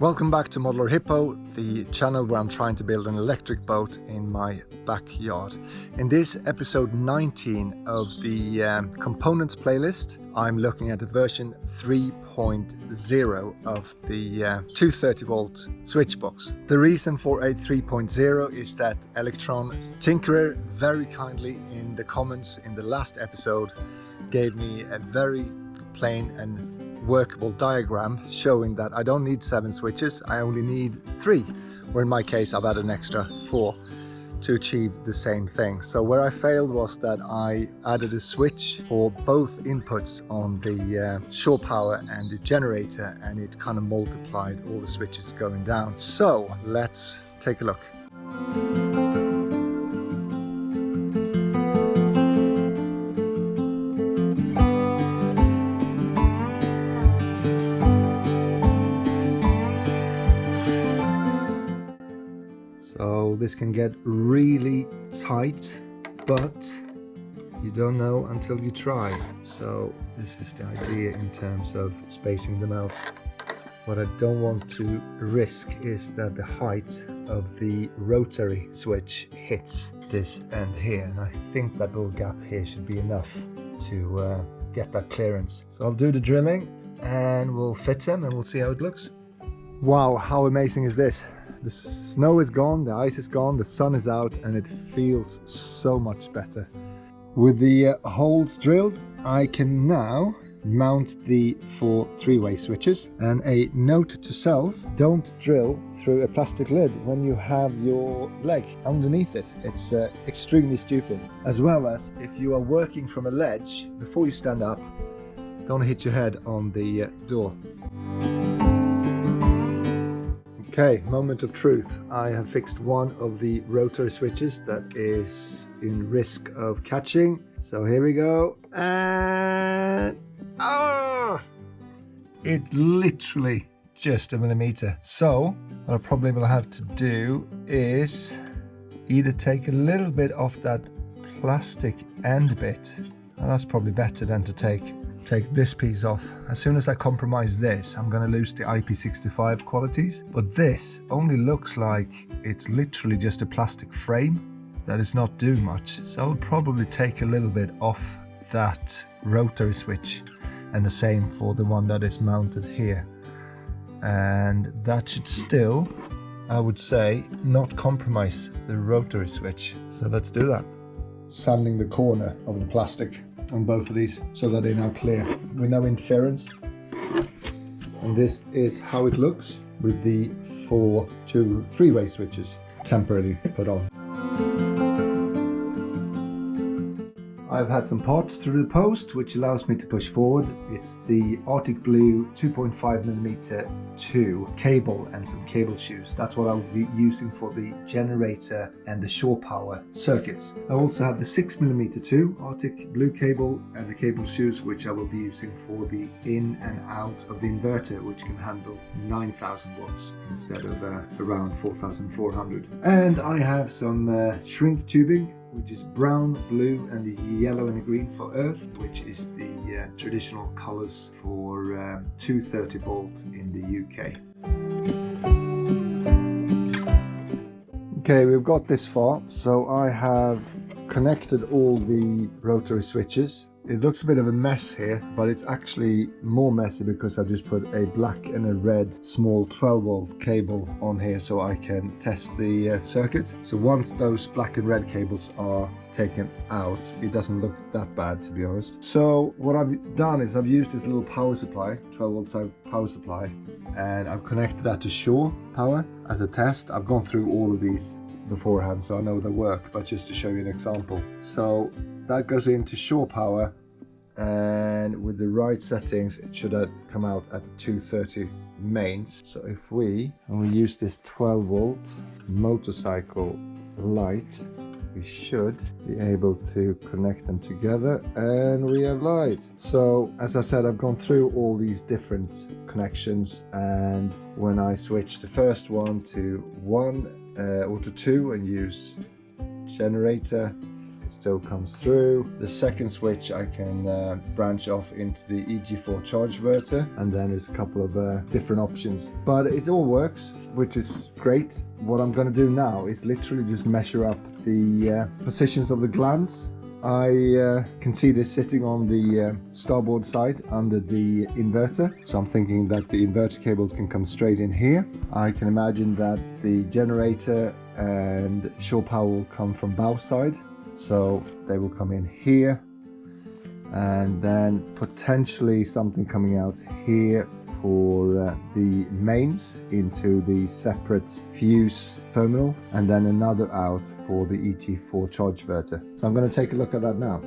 Welcome back to Modeler Hippo, the channel where I'm trying to build an electric boat in my backyard. In this episode 19 of the components playlist, I'm looking at the version 3.0 of the 230 volt switch box. The reason for a 3.0 is that Electron Tinkerer very kindly in the comments in the last episode gave me a very plain and workable diagram showing that I don't need 7 switches, I only need 3, or in my case I've added an extra 4 to achieve the same thing. So where I failed was that I added a switch for both inputs on the shore power and the generator, and it kind of multiplied all the switches going down. So let's take a look. So this can get really tight, but you don't know until you try. So this is the idea in terms of spacing them out. What I don't want to risk is that the height of the rotary switch hits this end here, and I think that little gap here should be enough to get that clearance. So I'll do the drilling and we'll fit them and we'll see how it looks. Wow, how amazing is this? The snow is gone, the ice is gone, the sun is out, and it feels so much better. With the holes drilled, I can now mount the 4 3-way switches. And a note to self, don't drill through a plastic lid when you have your leg underneath it. It's extremely stupid. As well as if you are working from a ledge, before you stand up, don't hit your head on the door. Okay, moment of truth. I have fixed one of the rotary switches that is in risk of catching. So here we go. And it literally just a millimeter. So what I probably will have to do is either take a little bit off that plastic end bit. And that's probably better than to take this piece off. As soon as I compromise this, I'm going to lose the IP65 qualities. But this only looks like it's literally just a plastic frame that is not doing much. So I'll probably take a little bit off that rotary switch, and the same for the one that is mounted here. And that should still, I would say, not compromise the rotary switch. So let's do that. Sanding the corner of the plastic on both of these so that they're now clear with no interference. And this is how it looks with the 4 3-way switches temporarily put on. I've had some parts through the post which allows me to push forward. It's the Arctic Blue 2.5mm 2 cable and some cable shoes. That's what I'll be using for the generator and the shore power circuits. I also have the 6mm 2 Arctic Blue cable and the cable shoes, which I will be using for the in and out of the inverter, which can handle 9,000 watts instead of around 4,400. And I have some shrink tubing, which is brown, blue, and the yellow and the green for earth, which is the traditional colors for 230 volt in the UK. Okay, we've got this far, so I have connected all the rotary switches. It looks a bit of a mess here, but it's actually more messy because I've just put a black and a red small 12 volt cable on here so I can test the circuit. So once those black and red cables are taken out, it doesn't look that bad, to be honest. So what I've done is I've used this little power supply, 12 volt power supply, and I've connected that to shore power as a test. I've gone through all of these beforehand so I know they work, but just to show you an example. So that goes into shore power, and with the right settings it should come out at the 230 mains. So if we use this 12 volt motorcycle light, we should be able to connect them together and we have light. So as I said, I've gone through all these different connections, and when I switch the first one to 1 or to 2 and use generator, it still comes through. The second switch I can branch off into the EG4 charge verter, and then there's a couple of different options, but it all works, which is great. What I'm going to do now is literally just measure up the positions of the glands. I can see this sitting on the starboard side under the inverter, so I'm thinking that the inverter cables can come straight in here. I can imagine that the generator and shore power will come from bow side, so they will come in here, and then potentially something coming out here for the mains into the separate fuse terminal, and then another out for the EG4 charge verter. So I'm going to take a look at that now.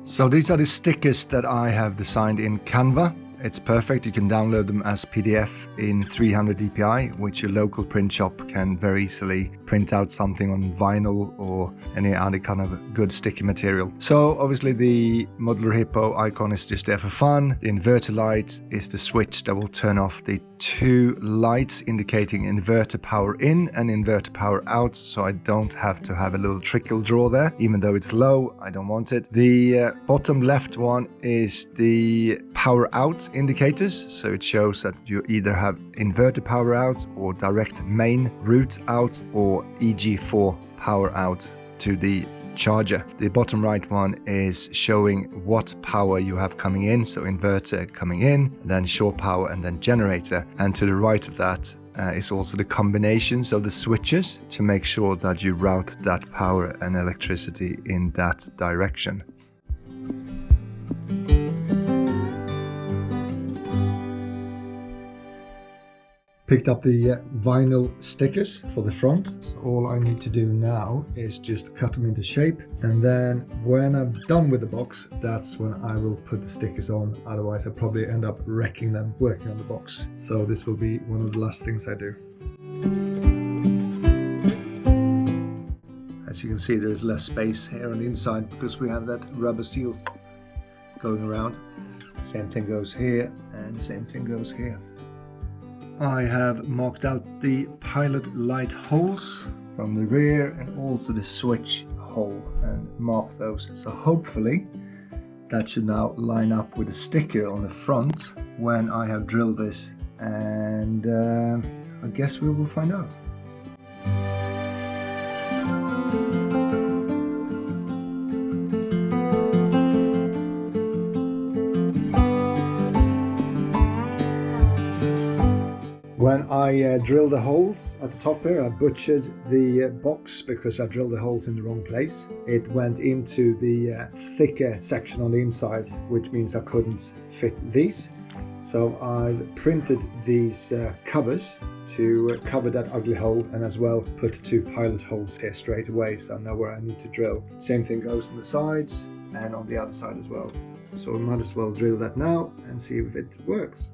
So these are the stickers that I have designed in Canva. It's perfect. You can download them as PDF in 300 dpi, which your local print shop can very easily print out something on vinyl or any other kind of good sticky material. So obviously the modular hippo icon is just there for fun. The inverter light is the switch that will turn off the two lights indicating inverter power in and inverter power out, so I don't have to have a little trickle draw there. Even though it's low, I don't want it. The bottom left one is the power out indicators, so it shows that you either have inverter power out or direct main route out or EG4 power out to the charger. The bottom right one is showing what power you have coming in, so inverter coming in, then shore power, and then generator. And to the right of that is also the combinations of the switches to make sure that you route that power and electricity in that direction. Picked up the vinyl stickers for the front, so all I need to do now is just cut them into shape, and then when I'm done with the box, that's when I will put the stickers on. Otherwise I'll probably end up wrecking them working on the box, so this will be one of the last things I do. As you can see, there is less space here on the inside because we have that rubber seal going around. Same thing goes here, and the same thing goes here. I have marked out the pilot light holes from the rear and also the switch hole and marked those. So hopefully that should now line up with the sticker on the front when I have drilled this, and I guess we will find out. When I drilled the holes at the top here, I butchered the box because I drilled the holes in the wrong place. It went into the thicker section on the inside, which means I couldn't fit these. So I've printed these covers to cover that ugly hole, and as well put two pilot holes here straight away so I know where I need to drill. Same thing goes on the sides and on the other side as well. So we might as well drill that now and see if it works.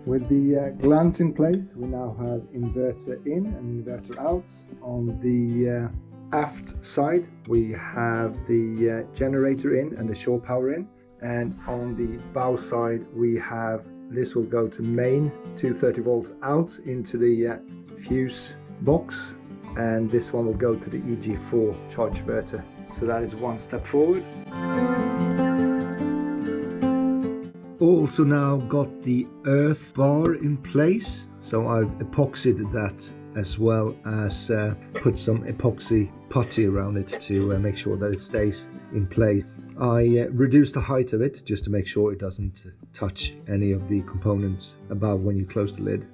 With the glands in place, we now have inverter in and inverter out. On the aft side, we have the generator in and the shore power in. And on the bow side, we have, this will go to main, 230 volts out into the fuse box. And this one will go to the EG4 charge verter. So that is one step forward. Also now got the earth bar in place, so I've epoxied that as well as put some epoxy putty around it to make sure that it stays in place. I reduced the height of it just to make sure it doesn't touch any of the components above when you close the lid.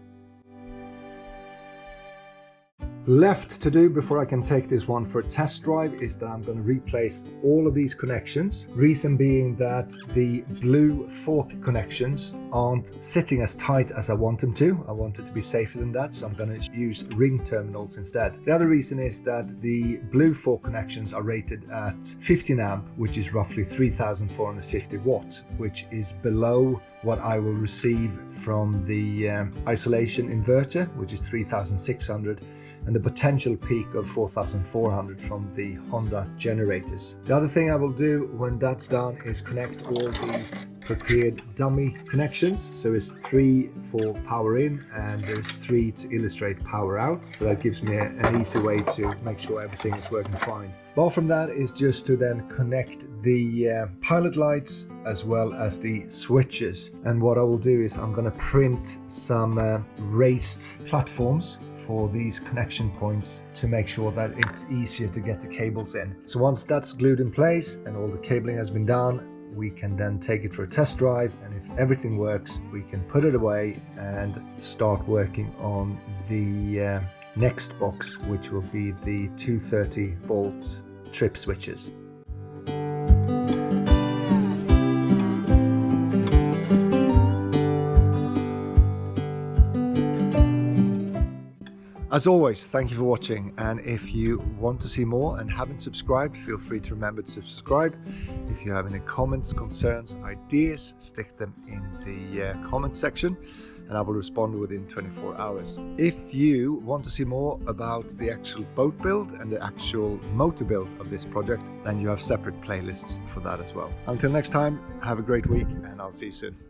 Left to do before I can take this one for a test drive is that I'm going to replace all of these connections. Reason being that the blue fork connections aren't sitting as tight as I want them to. I want it to be safer than that, so I'm going to use ring terminals instead. The other reason is that the blue fork connections are rated at 15 amp, which is roughly 3450 watt, which is below what I will receive from the isolation inverter, which is 3600. And the potential peak of 4,400 from the Honda generators. The other thing I will do when that's done is connect all these prepared dummy connections. So it's 3 for power in and there's 3 to illustrate power out. So that gives me an easy way to make sure everything is working fine. Apart from that is just to then connect the pilot lights as well as the switches. And what I will do is I'm going to print some raised platforms for these connection points to make sure that it's easier to get the cables in. So once that's glued in place and all the cabling has been done, we can then take it for a test drive, and if everything works we can put it away and start working on the next box, which will be the 230 volt trip switches. As always, thank you for watching, and if you want to see more and haven't subscribed, feel free to remember to subscribe. If you have any comments, concerns, ideas, stick them in the comment section and I will respond within 24 hours. If you want to see more about the actual boat build and the actual motor build of this project, then you have separate playlists for that as well. Until next time, have a great week and I'll see you soon.